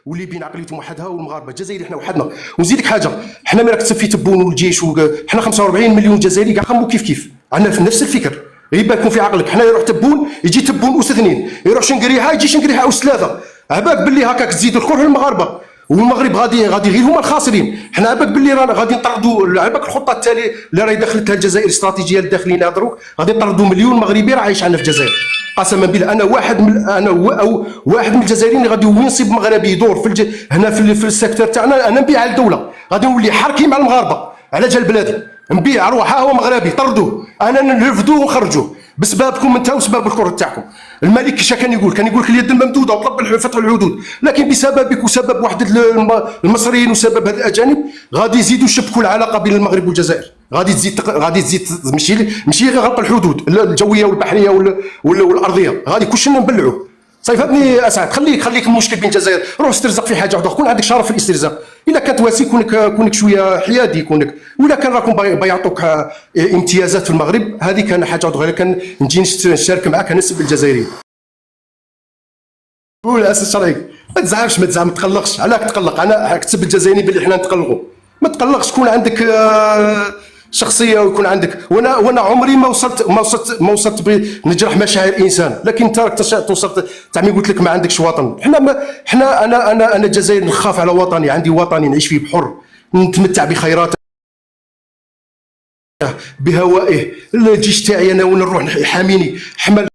والليبيين عقليتهم وحدها والمغاربه الجزائري حنا وحدنا. ونزيدك حاجه، حنا ملي راك تسب في تبون والجيش حنا 45 مليون جزائري كاع خمو كيف عندنا في نفس الفكر. يبان يكون في عقلك، حنا يروح تبون يجي تبون اس اثنين، يروح شنقريحه يجي شنقريحه اس ثلاثه. عباك باللي هكاك تزيد الكره المغاربه والمغرب غادي غير هما الخاسرين. حنا عباك باللي رانا غادي نطردوا، عباك الخطه التاليه اللي راهي دخلتها الجزائر استراتيجيه الداخلين دروك غادي نطردوا مليون مغربي راه عايش عندنا في الجزائر. قسما بالله انا واحد من الجزائريين اللي غادي ينصب مغربي يدور هنا في السيكتور تاعنا. انا نبيع الدوله، غادي نولي حركي مع المغاربه على جال بلادي، نبيع روح ها هو مغربي طردوه، انا نرفدوه ونخرجوه بسببكم انت وسبب الكره تاعكم. الملك كيش كان يقول لك اليد الممدوده وطلب فتح الحدود، لكن بسببك وسبب واحد المصريين وسبب هاد الاجانب غادي يزيدوا يشبكوا العلاقه بين المغرب والجزائر. غادي تزيد ماشي غير غلق الحدود الجويه والبحريه والارضيه، غادي كلشي نبلعوه. صيفطني اسعد، خليك المشكل بين الجزائر، روح استرزق في حاجه وحده، كون عندك شرف في الاسترزاق. اذا كانت واسي كونك شويه حيادي، ولا كان راكم بيعطوك امتيازات في المغرب، هذه كان حاجه وحده. كان نجي نشارك معاك نسب الجزائريين. قول اساس الشرعي ما تزعمش، ما تقلقش. علاك تقلق؟ انا كتب الجزائريين باللي حنا نتقلقوا. ما تقلقش، كون عندك شخصيه ويكون عندك. وانا عمري ما وصلت بنجرح مشاعر انسان، لكن انت راك توصلت تعمي قلت لك ما عندكش وطن. حنا انا الجزائر نخاف على وطني، عندي وطني نعيش فيه بحر، نتمتع بخيراته بهوائه. الجيش تاعي انا وين نروح يحاميني، حمل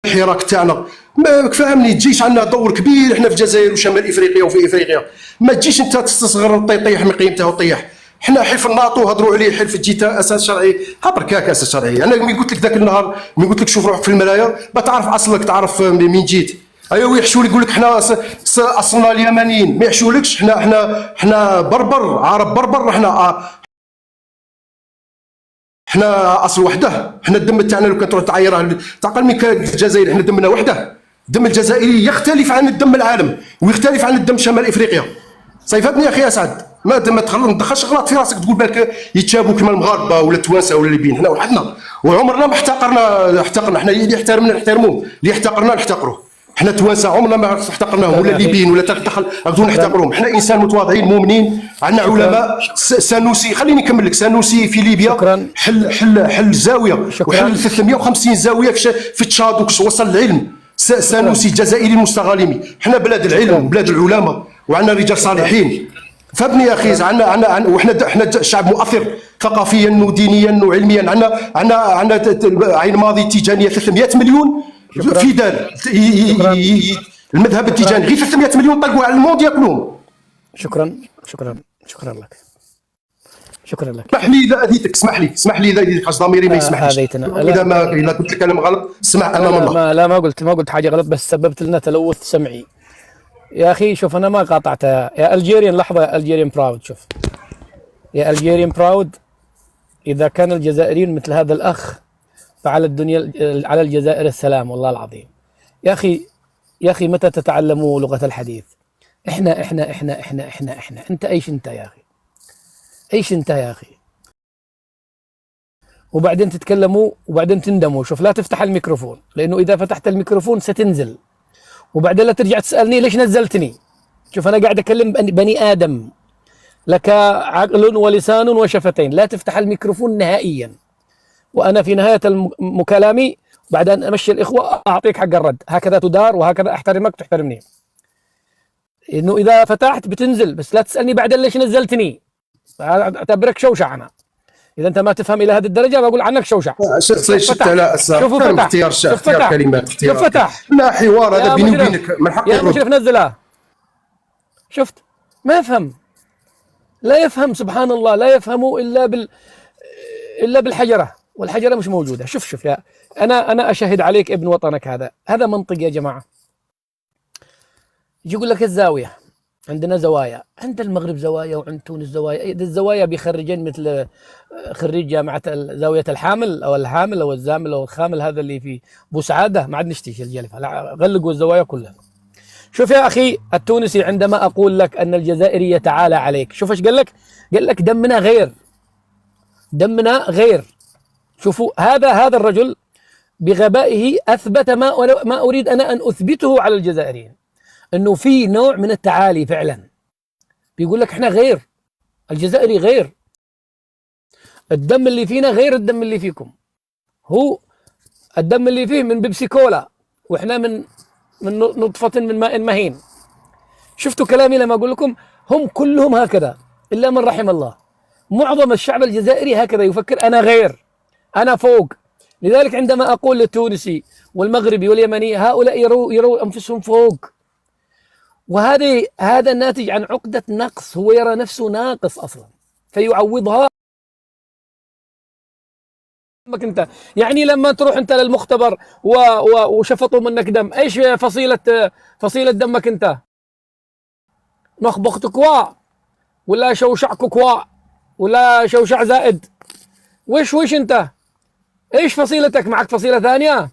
الحراك تاعنا. ما فهمني، الجيش عندنا دور كبير احنا في الجزائر وشمال افريقيا وفي افريقيا. ما تجيش انت تستصغر طيح من قيمته وطيح. حنا حلف الناطو هضروا عليه، حلف الجيتا اساس شرعي، هبركاك اساس شرعي. انا ملي قلت لك ذاك النهار، ملي قلت لك شوف روحك في المرايه بتعرف اصلك، تعرف منين جيت. ايوا يحشوا لك يقول لك حنا اصلنا اليمنيين، ما يحشولكش. حنا بربر، عرب بربر. حنا اصل وحده. حنا الدم تاعنا لو كنت تروح تعايره تعقل من الجزائر، حنا دمنا وحده. الدم الجزائري يختلف عن الدم العالم ويختلف عن الدم شمال افريقيا. صيفطني يا اخي اسعد، ما تدخلش غلط في راسك تقول بالك يتشابوا كما المغاربه ولا التوانسه ولا الليبيين. حنا وحدنا وعمرنا ما احتقرنا. حنا اللي يحترمنا نحترموه، اللي يحتقرنا نحتقروه. حنا التوانسه عمرنا ما احتقرناهم، ولا الليبيين ولا تدخل غادي نحتقروهم. حنا انسان متواضعين مؤمنين، عندنا علماء. سانوسي، خليني نكمل لك. سانوسي في ليبيا حل زاويه، وحل 350 زاويه في تشاد وصل العلم. سانوسي الجزائري المستغالمي. حنا بلاد العلم، بلاد العلماء، وعندنا رجال صالحين. فهمني يا اخي، عندنا وحنا شعب مؤثر ثقافيا ودينيا وعلميا. عندنا عين ماضي تيجانيه 300 مليون في دار المذهب التيجاني، غير 300 مليون طلقوا على الموند ياكلوهم. شكرا لك. اسمح لي اذا اذيتك، اسمح لي اذا اذيتك، خاص ضميري ما يسمحليش. اذا قلت لك كلام غلط اسمع امام الله. لا ما قلت حاجه غلط، بس سببت لنا تلوث سمعي يا اخي. شوف انا ما قاطعتها يا الجيريان. لحظه يا الجيريان براود. شوف يا الجيريان براود، اذا كان الجزائريين مثل هذا الاخ فعلى الدنيا، على الجزائر السلام والله العظيم. يا اخي متى تتعلموا لغه الحديث؟ احنا انت ايش انت يا اخي؟ ايش انت يا اخي؟ وبعدين تتكلموا وبعدين تندموا. شوف لا تفتح الميكروفون، لانه اذا فتحت الميكروفون ستنزل، وبعدين لا ترجع تسالني ليش نزلتني. شوف انا قاعد اكلم بني ادم، لك عقل ولسان وشفتين. لا تفتح الميكروفون نهائيا. وانا في نهايه مكالمي بعدين امشي الاخوه اعطيك حق الرد. هكذا تدار وهكذا احترمك وتحترمني. انه اذا فتحت بتنزل، بس لا تسالني بعدين ليش نزلتني. اعتبرك شوشع. انا اذا انت ما تفهم الى هذه الدرجه بقول عنك شوشع. شفت لا اختيار كلمات، شوف فتح. لا حوار هذا بيني وبينك من حقك. يا مشرف نزلها. شفت ما يفهم، لا يفهم. سبحان الله، لا يفهموا الا بالحجره، والحجره مش موجوده. شوف يا انا اشهد عليك ابن وطنك. هذا منطق يا جماعه. يجي يقول لك الزاويه، عندنا زوايا، عند المغرب زوايا وعند تونس زوايا. الزوايا بخريجين مثل خريج جامعه زاويه الحامل او الزامل او الخامل، هذا اللي في بوسعاده. ما عاد نشتيش الجلفه، لا غلقوا الزوايا كلها. شوف يا اخي التونسي، عندما اقول لك ان الجزائري يتعالى عليك، شوف ايش قال لك. قال لك دمنا غير. شوفوا هذا الرجل بغبائه اثبت ما اريد انا ان اثبته على الجزائريين. انه في نوع من التعالي فعلا. بيقول لك احنا غير، الجزائري غير، الدم اللي فينا غير الدم اللي فيكم. هو الدم اللي فيه من بيبسي كولا، واحنا من نطفة من ماء مهين. شفتوا كلامي لما اقول لكم هم كلهم هكذا الا من رحم الله. معظم الشعب الجزائري هكذا يفكر، انا غير، انا فوق. لذلك عندما اقول للتونسي والمغربي واليمني هؤلاء يروا انفسهم فوق، هذا ناتج عن عقدة نقص. هو يرى نفسه ناقص اصلا فيعوضها. انت يعني لما تروح انت للمختبر وشفطوا منك دم، ايش فصيلة دمك انت؟ نخبخت كوا ولا شوشع كوا ولا شوشع زائد؟ وش انت؟ ايش فصيلتك؟ معك فصيلة ثانية؟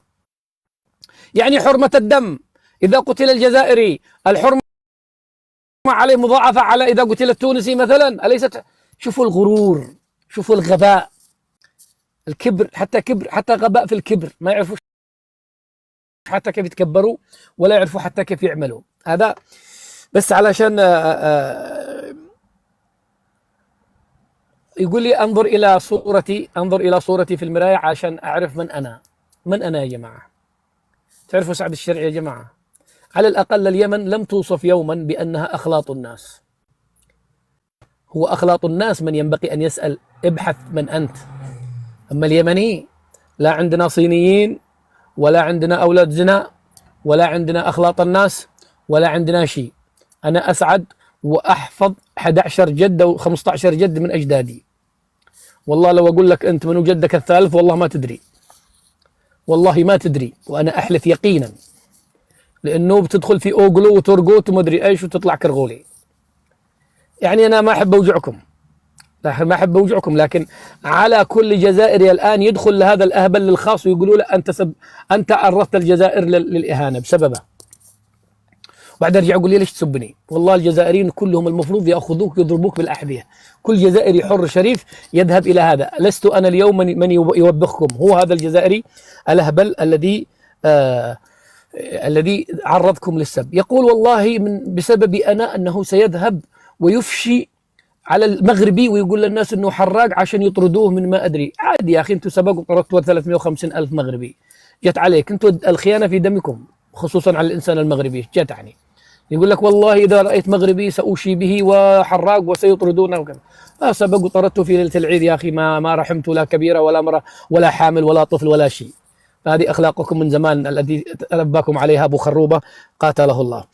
يعني حرمة الدم اذا قتل الجزائري الحرمة عليه مضاعفة على اذا قتل التونسي مثلا، اليست؟ شوفوا الغرور، شوفوا الغباء، الكبر، حتى غباء في الكبر، ما يعرفوا حتى كيف يتكبروا ولا يعرفوا حتى كيف يعملوا. هذا بس علشان يقول لي انظر الى صورتي في المراية عشان اعرف من انا يا جماعة. تعرفوا سعد الشرعي يا جماعة؟ على الاقل اليمن لم توصف يوما بانها اخلاط الناس. هو اخلاط الناس من ينبغي ان يسأل ابحث من انت. اما اليمني لا عندنا صينيين ولا عندنا اولاد زنا ولا عندنا اخلاط الناس ولا عندنا شيء. انا اسعد واحفظ 11 جد او 15 جد من اجدادي. والله لو اقول لك انت من جدك الثالث والله ما تدري، والله ما تدري، وانا احلف يقينا، لانه بتدخل في اوغلو وترقوت وما ادري ايش وتطلع كرغولي. يعني انا ما احب اوجعكم، لكن على كل جزائري الان يدخل لهذا الاهبل الخاص ويقولوا له انت عرضت الجزائر للاهانه بسببه. بعد يرجع يقول لي ليش تسبني؟ والله الجزائريين كلهم المفروض ياخذوك يضربوك بالاحذيه. كل جزائري حر شريف يذهب الى هذا. لست انا اليوم من يوبخكم، هو هذا الجزائري الاهبل الذي عرضكم للسب. يقول والله بسببي انا انه سيذهب ويفشي على المغربي ويقول للناس انه حراق عشان يطردوه من ما ادري. عادي يا اخي، انتم سبقوا طردتوا 350,000 مغربي، جت عليك انتم الخيانه في دمكم، خصوصا على الانسان المغربي جت يعني. يقول لك والله اذا رايت مغربي ساوشي به وحراق وسيطردونه وكذا. سبقوا طردتوا في ليله العيد يا اخي، ما رحمت لا كبيره ولا امراه ولا حامل ولا طفل ولا شيء. هذه اخلاقكم من زمان الذي ترباكم عليها ابو خروبه قاتله الله.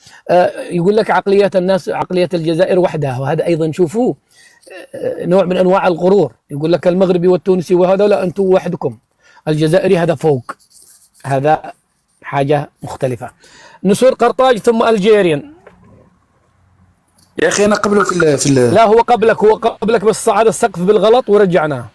يقول لك عقليه الناس، عقليه الجزائر وحدها، وهذا ايضا شوفوه نوع من انواع الغرور. يقول لك المغربي والتونسي وهذا لا، انتم وحدكم. الجزائري هذا فوق، هذا حاجه مختلفه. نسور قرطاج ثم الجيريان. يا اخي انا قبله في لا هو قبلك بس صعد السقف بالغلط ورجعناه.